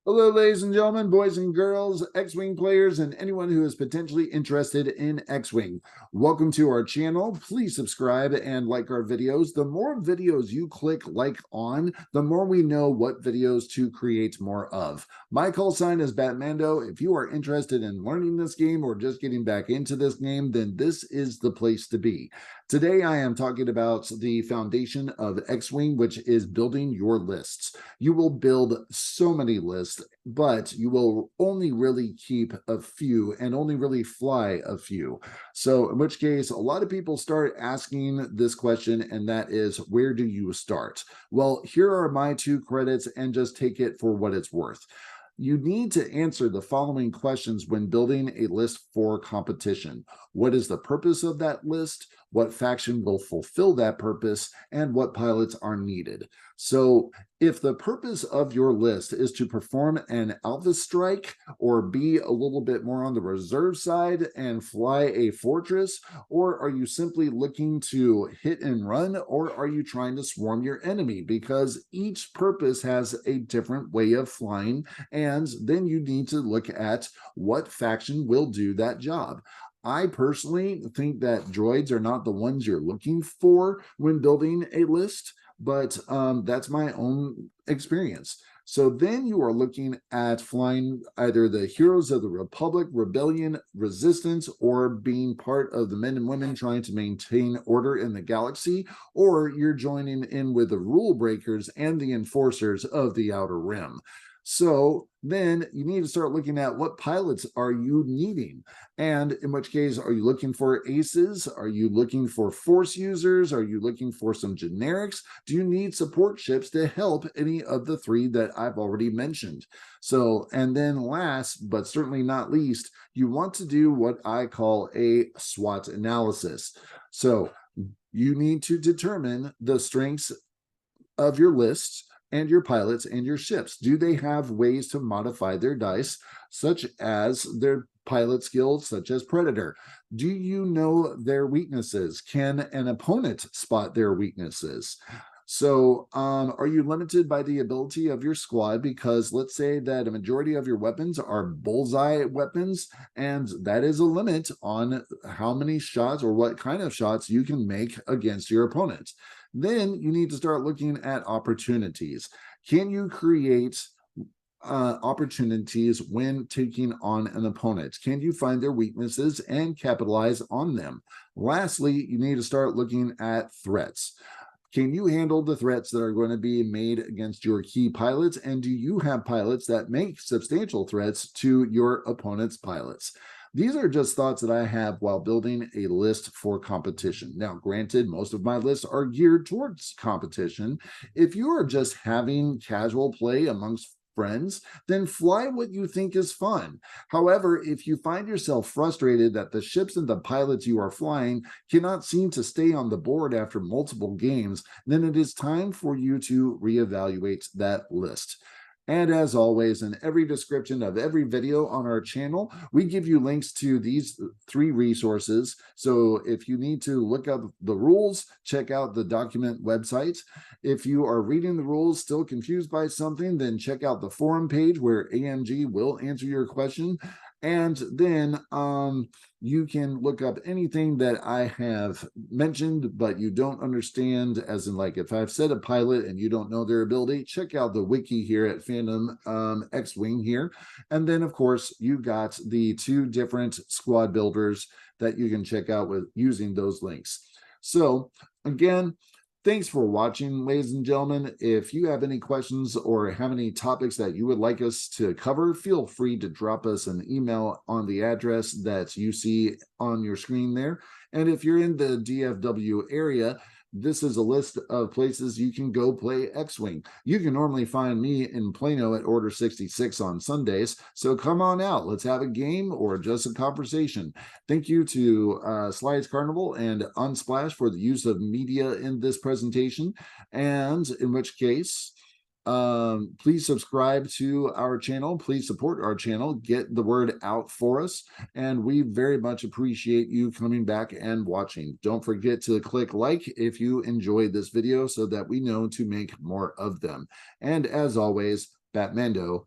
Hello, ladies and gentlemen, boys and girls, X-Wing players, and anyone who is potentially interested in X-Wing. Welcome to our channel. Please subscribe and like our videos. The more videos you click like on, the more we know what videos to create more of. My call sign is BatMando. If you are interested in learning this game or just getting back into this game, then this is the place to be. Today, I am talking about the foundation of X-Wing, which is building your lists. You will build so many lists, but you will only really keep a few and only really fly a few. So in which case, a lot of people start asking this question, and that is, where do you start? Well, here are my 2 credits, and just take it for what it's worth. You need to answer the following questions when building a list for competition. What is the purpose of that list? What faction will fulfill that purpose? And what pilots are needed? So if the purpose of your list is to perform an alpha strike or be a little bit more on the reserve side and fly a fortress, or are you simply looking to hit and run, or are you trying to swarm your enemy? Because each purpose has a different way of flying, and then you need to look at what faction will do that job. I personally think that droids are not the ones you're looking for when building a list, but that's my own experience. So then you are looking at flying either the Heroes of the Republic, Rebellion, Resistance, or being part of the men and women trying to maintain order in the galaxy, or you're joining in with the rule breakers and the enforcers of the Outer Rim. So then you need to start looking at what pilots are you needing, and in which case, are you looking for aces? Are you looking for force users? Are you looking for some generics? Do you need support ships to help any of the 3 that I've already mentioned? So, and then last but certainly not least, you want to do what I call a SWOT analysis. So you need to determine the strengths of your lists and your pilots and your ships. Do they have ways to modify their dice, such as their pilot skills, such as Predator? Do you know their weaknesses? Can an opponent spot their weaknesses? So are you limited by the ability of your squad? Because let's say that a majority of your weapons are bullseye weapons, and that is a limit on how many shots or what kind of shots you can make against your opponent. Then you need to start looking at opportunities. Can you create opportunities when taking on an opponent? Can you find their weaknesses and capitalize on them? Lastly, you need to start looking at threats. Can you handle the threats that are going to be made against your key pilots? And do you have pilots that make substantial threats to your opponent's pilots? These are just thoughts that I have while building a list for competition. Now, granted, most of my lists are geared towards competition. If you are just having casual play amongst friends, then fly what you think is fun. However, if you find yourself frustrated that the ships and the pilots you are flying cannot seem to stay on the board after multiple games, then it is time for you to reevaluate that list. And as always, in every description of every video on our channel, we give you links to these 3 resources. So if you need to look up the rules, check out the document website. If you are reading the rules, still confused by something, then check out the forum page where AMG will answer your question. And then you can look up anything that I have mentioned, but you don't understand, as in like if I've said a pilot and you don't know their ability, check out the wiki here at Fandom X-Wing here. And then, of course, you got the 2 different squad builders that you can check out with using those links. So again, thanks for watching, ladies and gentlemen. If you have any questions or have any topics that you would like us to cover, feel free to drop us an email on the address that you see on your screen there. And if you're in the DFW area, this is a list of places you can go play X-Wing. You can normally find me in Plano at Order 66 on Sundays, so come on out. Let's have a game or just a conversation. Thank you to Slides Carnival and Unsplash for the use of media in this presentation, and in which case, please subscribe to our channel. Please support our channel. Get the word out for us. And we very much appreciate you coming back and watching. Don't forget to click like if you enjoyed this video so that we know to make more of them. And as always, BatMando